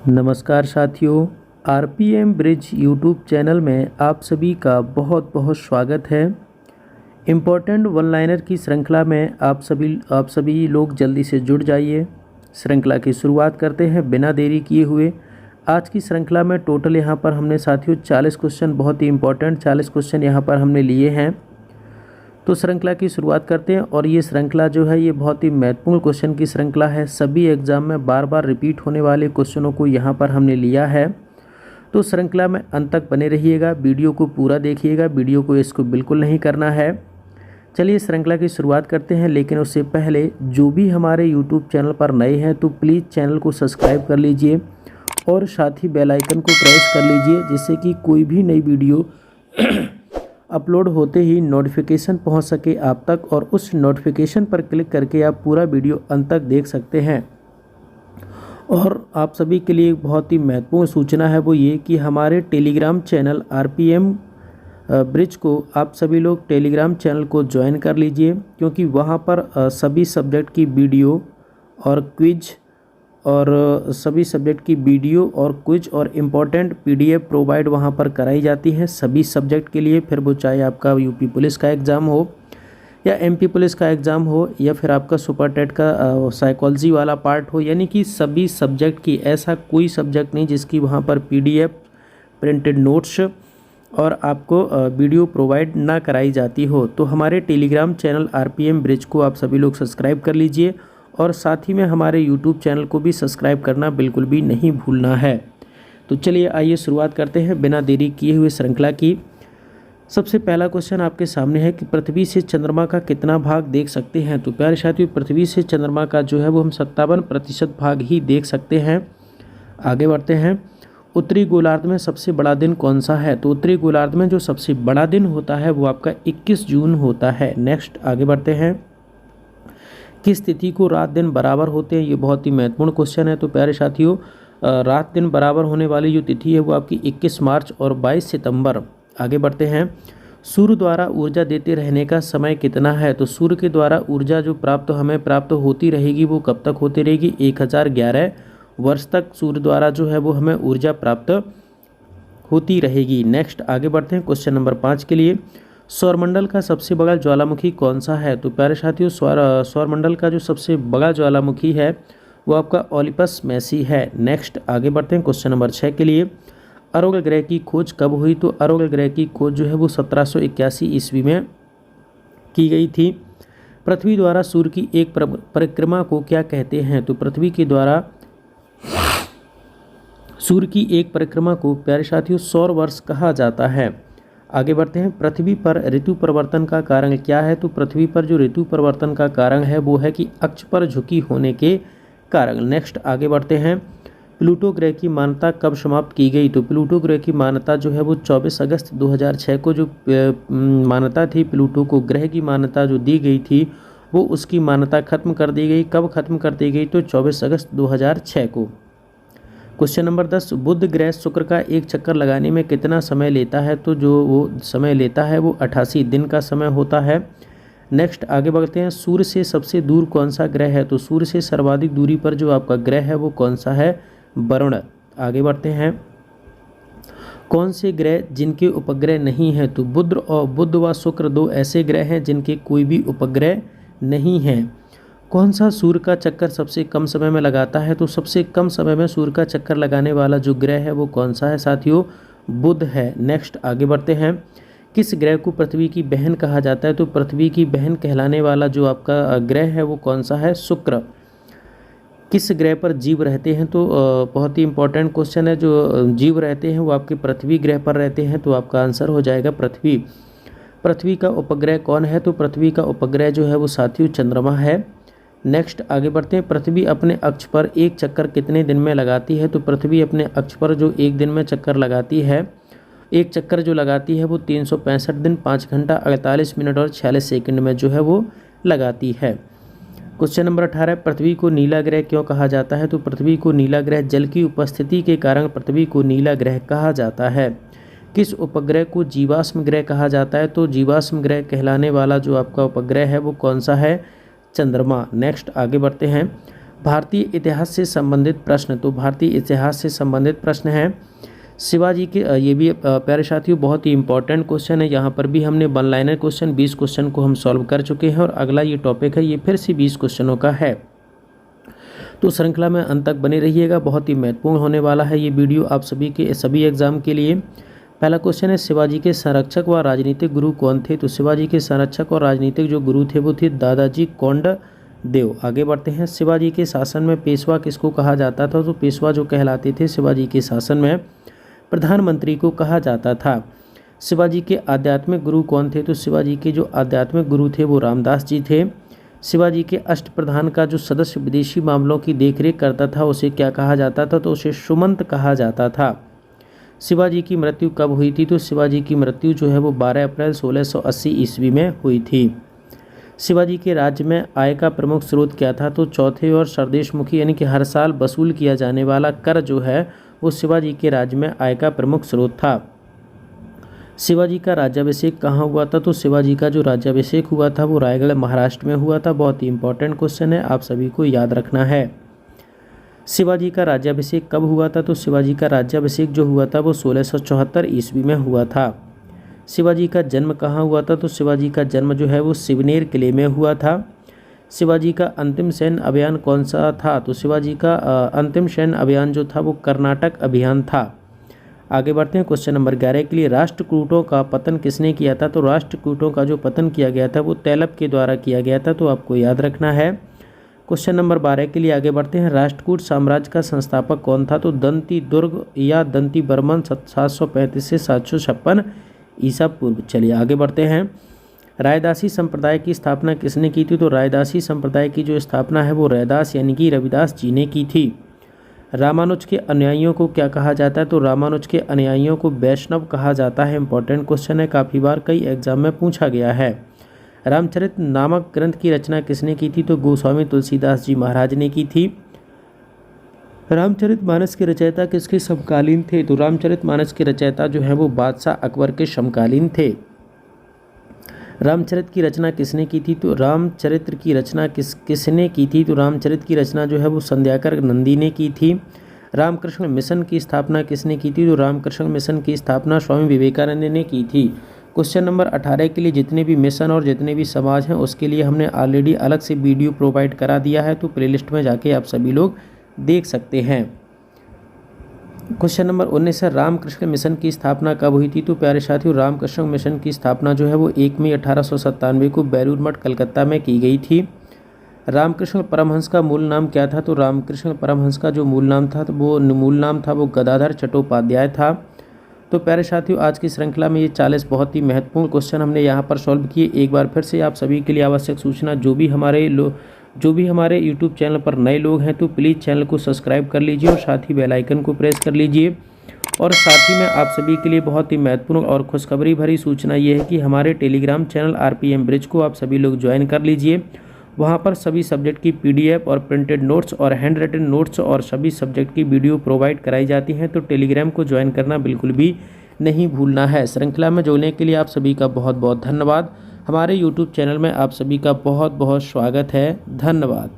नमस्कार साथियों, RPM bridge YouTube channel में आप सभी का बहुत बहुत स्वागत है। इम्पोर्टेंट वन लाइनर की श्रृंखला में आप सभी लोग जल्दी से जुड़ जाइए। श्रृंखला की शुरुआत करते हैं बिना देरी किए हुए। आज की श्रृंखला में टोटल यहाँ पर हमने साथियों 40 क्वेश्चन, बहुत ही इंपॉर्टेंट 40 क्वेश्चन यहाँ पर हमने लिए हैं। तो श्रृंखला की शुरुआत करते हैं और ये श्रृंखला जो है ये बहुत ही महत्वपूर्ण क्वेश्चन की श्रृंखला है। सभी एग्जाम में बार बार रिपीट होने वाले क्वेश्चनों को यहाँ पर हमने लिया है। तो श्रृंखला में अंत तक बने रहिएगा, वीडियो को पूरा देखिएगा, वीडियो को इसको बिल्कुल नहीं करना है। चलिए श्रृंखला की शुरुआत करते हैं, लेकिन उससे पहले जो भी हमारे यूट्यूब चैनल पर नए हैं तो प्लीज़ चैनल को सब्सक्राइब कर लीजिए और साथ ही बेल आइकन को प्रेस कर लीजिए, जिससे कि कोई भी नई वीडियो अपलोड होते ही नोटिफिकेशन पहुंच सके आप तक, और उस नोटिफिकेशन पर क्लिक करके आप पूरा वीडियो अंत तक देख सकते हैं। और आप सभी के लिए बहुत ही महत्वपूर्ण सूचना है, वो ये कि हमारे टेलीग्राम चैनल आरपीएम ब्रिज को आप सभी लोग टेलीग्राम चैनल को ज्वाइन कर लीजिए, क्योंकि वहां पर सभी सब्जेक्ट की वीडियो और क्विज और सभी सब्जेक्ट की वीडियो और क्विज और इम्पॉर्टेंट पीडीएफ प्रोवाइड वहां पर कराई जाती है सभी सब्जेक्ट के लिए। फिर वो चाहे आपका यूपी पुलिस का एग्ज़ाम हो या एमपी पुलिस का एग्ज़ाम हो या फिर आपका सुपर टेट का साइकोलॉजी वाला पार्ट हो, यानी कि सभी सब्जेक्ट की, ऐसा कोई सब्जेक्ट नहीं जिसकी वहां पर पीडीएफ, प्रिंटेड नोट्स और आपको वीडियो प्रोवाइड ना कराई जाती हो। तो हमारे टेलीग्राम चैनल आरपीएम ब्रिज को आप सभी लोग सब्सक्राइब कर लीजिए और साथ ही में हमारे यूट्यूब चैनल को भी सब्सक्राइब करना बिल्कुल भी नहीं भूलना है। तो चलिए आइए शुरुआत करते हैं बिना देरी किए हुए श्रृंखला की। सबसे पहला क्वेश्चन आपके सामने है कि पृथ्वी से चंद्रमा का कितना भाग देख सकते हैं। तो प्यारे साथियों, पृथ्वी से चंद्रमा का जो है वो हम 57% भाग ही देख सकते हैं। आगे बढ़ते हैं। उत्तरी गोलार्ध में सबसे बड़ा दिन कौन सा है। तो उत्तरी गोलार्ध में जो सबसे बड़ा दिन होता है वो आपका 21 जून होता है। नेक्स्ट आगे बढ़ते हैं। किस तिथि को रात दिन बराबर होते हैं। ये बहुत ही महत्वपूर्ण क्वेश्चन है। तो प्यारे साथियों, रात दिन बराबर होने वाली जो तिथि है वो आपकी 21 मार्च और 22 सितंबर। आगे बढ़ते हैं। सूर्य द्वारा ऊर्जा देते रहने का समय कितना है। तो सूर्य के द्वारा ऊर्जा जो हमें प्राप्त होती रहेगी वो कब तक होती रहेगी। 1011 वर्ष तक सूर्य द्वारा जो है वो हमें ऊर्जा प्राप्त होती रहेगी। नेक्स्ट आगे बढ़ते हैं क्वेश्चन नंबर 5 के लिए। सौरमंडल का सबसे बड़ा ज्वालामुखी कौन सा है। तो प्यारे साथियों, सौरमंडल का जो सबसे बड़ा ज्वालामुखी है वो आपका ओलिपस मेसी है। नेक्स्ट आगे बढ़ते हैं क्वेश्चन नंबर 6 के लिए। अरोगल ग्रह की खोज कब हुई। तो अरोगल ग्रह की खोज जो है वो 1781 ईस्वी में की गई थी। पृथ्वी द्वारा सूर्य की एक परिक्रमा को क्या कहते हैं। तो पृथ्वी के द्वारा सूर्य की एक परिक्रमा को प्यारे साथियों सौर वर्ष कहा जाता है। आगे बढ़ते हैं। पृथ्वी पर ऋतु परिवर्तन का कारण क्या है। तो पृथ्वी पर जो ऋतु परिवर्तन का कारण है वो है कि अक्ष पर झुकी होने के कारण। नेक्स्ट आगे बढ़ते हैं। प्लूटो ग्रह की मान्यता कब समाप्त की गई। तो प्लूटो ग्रह की मान्यता जो है वो 24 अगस्त 2006 को जो मान्यता थी, प्लूटो को ग्रह की मान्यता जो दी गई थी वो उसकी मान्यता खत्म कर दी गई। कब खत्म कर दी गई। तो 24 अगस्त 2006 को। Question number 10। बुध ग्रह शुक्र का एक चक्कर लगाने में कितना समय लेता है। तो जो वो समय लेता है वो 88 दिन का समय होता है। नेक्स्ट आगे बढ़ते हैं। सूर्य से सबसे दूर कौन सा ग्रह है। तो सूर्य से सर्वाधिक दूरी पर जो आपका ग्रह है वो कौन सा है। वरुण। आगे बढ़ते हैं। कौन से ग्रह जिनके उपग्रह नहीं है। तो बुध व शुक्र दो ऐसे ग्रह हैं जिनके कोई भी उपग्रह नहीं हैं। कौन सा सूर्य का चक्कर सबसे कम समय में लगाता है। तो सबसे कम समय में सूर्य का चक्कर लगाने वाला जो ग्रह है वो कौन सा है साथियों। बुध है। नेक्स्ट आगे बढ़ते हैं। किस ग्रह को पृथ्वी की बहन कहा जाता है। तो पृथ्वी की बहन कहलाने वाला जो आपका ग्रह है वो कौन सा है। शुक्र। किस ग्रह पर जीव रहते हैं। तो बहुत ही इंपॉर्टेंट क्वेश्चन है। जो जीव रहते हैं वो आपके पृथ्वी ग्रह पर रहते हैं, तो आपका आंसर हो जाएगा पृथ्वी। पृथ्वी का उपग्रह कौन है। तो पृथ्वी का उपग्रह जो है वो साथियों चंद्रमा है। नेक्स्ट आगे बढ़ते हैं। पृथ्वी अपने अक्ष पर एक चक्कर कितने दिन में लगाती है। तो पृथ्वी अपने अक्ष पर जो एक दिन में चक्कर लगाती है, एक चक्कर जो लगाती है वो 365 दिन 5 घंटा 48 मिनट और 46 सेकंड में जो है वो लगाती है। Question number 18। पृथ्वी को नीला ग्रह क्यों कहा जाता है। तो पृथ्वी को नीला ग्रह जल की उपस्थिति के कारण पृथ्वी को नीला ग्रह कहा जाता है। किस उपग्रह को जीवाश्म ग्रह कहा जाता है। तो जीवाश्म ग्रह कहलाने वाला जो आपका उपग्रह है वो कौन सा है। चंद्रमा। नेक्स्ट आगे बढ़ते हैं। भारतीय इतिहास से संबंधित प्रश्न, तो भारतीय इतिहास से संबंधित प्रश्न है शिवाजी के। ये भी प्यारे साथियों बहुत ही इंपॉर्टेंट क्वेश्चन है। यहाँ पर भी हमने वन लाइनर क्वेश्चन 20 क्वेश्चन को हम सॉल्व कर चुके हैं और अगला ये टॉपिक है ये फिर से 20 क्वेश्चनों का है। तो श्रृंखला में अंत तक बने रहिएगा, बहुत ही महत्वपूर्ण होने वाला है ये वीडियो आप सभी के सभी एग्जाम के लिए। पहला क्वेश्चन है शिवाजी के संरक्षक व राजनीतिक गुरु कौन थे? तो शिवाजी के संरक्षक और राजनीतिक जो गुरु थे वो थे दादाजी कोंडदेव। आगे बढ़ते हैं। शिवाजी के शासन में पेशवा किसको कहा जाता था? तो पेशवा जो कहलाते थे शिवाजी के शासन में प्रधानमंत्री को कहा जाता था। शिवाजी के आध्यात्मिक गुरु कौन थे? तो शिवाजी के जो आध्यात्मिक गुरु थे वो रामदास जी थे। शिवाजी के अष्टप्रधान का जो सदस्य विदेशी मामलों की देखरेख करता था उसे क्या कहा जाता था? तो उसे सुमंत कहा जाता था। शिवाजी की मृत्यु कब हुई थी? तो शिवाजी की मृत्यु जो है वो 12 अप्रैल 1680 ईस्वी में हुई थी। शिवाजी के राज्य में आय का प्रमुख स्रोत क्या था? तो चौथे और सरदेशमुखी यानी कि हर साल वसूल किया जाने वाला कर जो है वो शिवाजी के राज्य में आय का प्रमुख स्रोत था। शिवाजी का राज्याभिषेक कहाँ हुआ था? तो शिवाजी का जो राज्याभिषेक हुआ था वो रायगढ़ महाराष्ट्र में हुआ था। बहुत ही इंपॉर्टेंट क्वेश्चन है, आप सभी को याद रखना है। शिवाजी का राज्याभिषेक कब हुआ था? तो शिवाजी का राज्याभिषेक जो हुआ था वो 1674 ईस्वी में हुआ था। शिवाजी का जन्म कहाँ हुआ था? तो शिवाजी का जन्म जो है वो शिवनेर किले में हुआ था। शिवाजी का अंतिम सैन्य अभियान कौन सा था? तो शिवाजी का अंतिम सैन्य अभियान जो था वो कर्नाटक अभियान था। आगे बढ़ते हैं क्वेश्चन नंबर 11 के लिए। राष्ट्रकूटों का पतन किसने किया था? तो राष्ट्रकूटों का जो पतन किया गया था वो तैलब के द्वारा किया गया था, तो आपको याद रखना है। क्वेश्चन नंबर 12 के लिए आगे बढ़ते हैं। राष्ट्रकूट साम्राज्य का संस्थापक कौन था? तो दंती दुर्ग या दंती बर्मन 735 से 756 ईसा पूर्व। चलिए आगे बढ़ते हैं। रायदासी संप्रदाय की स्थापना किसने की थी? तो रायदासी संप्रदाय की जो स्थापना है वो रैदास यानी कि रविदास जी ने की थी। रामानुज के अनुयायियों को क्या कहा जाता है? तो रामानुज के अनुयायियों को वैष्णव कहा जाता है। इंपॉर्टेंट क्वेश्चन है, काफ़ी बार कई एग्जाम में पूछा गया है। रामचरित नामक ग्रंथ की रचना किसने की थी? तो गोस्वामी तुलसीदास जी महाराज ने की थी। रामचरितमानस के रचयिता किसके समकालीन थे? तो रामचरितमानस के रचयिता जो है वो बादशाह अकबर के समकालीन थे। रामचरित की रचना किसने की थी? तो रामचरित्र की रचना किसने की थी? तो रामचरित की रचना जो है वो संध्याकर नंदी ने की थी। रामकृष्ण मिशन की स्थापना किसने की थी? तो रामकृष्ण मिशन की स्थापना स्वामी विवेकानंद ने की थी। क्वेश्चन नंबर 18 के लिए जितने भी मिशन और जितने भी समाज हैं उसके लिए हमने ऑलरेडी अलग से वीडियो प्रोवाइड करा दिया है, तो प्लेलिस्ट में जाके आप सभी लोग देख सकते हैं। क्वेश्चन नंबर 19 है। रामकृष्ण मिशन की स्थापना कब हुई थी? तो प्यारे साथियों रामकृष्ण मिशन की स्थापना जो है वो 1 मई 1897 को बेलूर मठ कलकत्ता में की गई थी। रामकृष्ण परमहंस का मूल नाम क्या था? तो रामकृष्ण परमहंस का जो मूल नाम था वो गदाधर चट्टोपाध्याय था। तो प्यारे साथियों आज की श्रृंखला में ये 40 बहुत ही महत्वपूर्ण क्वेश्चन हमने यहाँ पर सॉल्व किए। एक बार फिर से आप सभी के लिए आवश्यक सूचना, जो भी हमारे YouTube चैनल पर नए लोग हैं तो प्लीज़ चैनल को सब्सक्राइब कर लीजिए और साथ ही बेल आइकन को प्रेस कर लीजिए। और साथ ही में आप सभी के लिए बहुत ही महत्वपूर्ण और खुशखबरी भरी सूचना ये है कि हमारे टेलीग्राम चैनल RPM ब्रिज को आप सभी लोग ज्वाइन कर लीजिए। वहाँ पर सभी सब्जेक्ट की PDF और प्रिंटेड नोट्स और हैंड रिटन नोट्स और सभी सब्जेक्ट की वीडियो प्रोवाइड कराई जाती हैं, तो टेलीग्राम को ज्वाइन करना बिल्कुल भी नहीं भूलना है। श्रृंखला में जुड़ने के लिए आप सभी का बहुत बहुत धन्यवाद। हमारे YouTube चैनल में आप सभी का बहुत बहुत स्वागत है। धन्यवाद।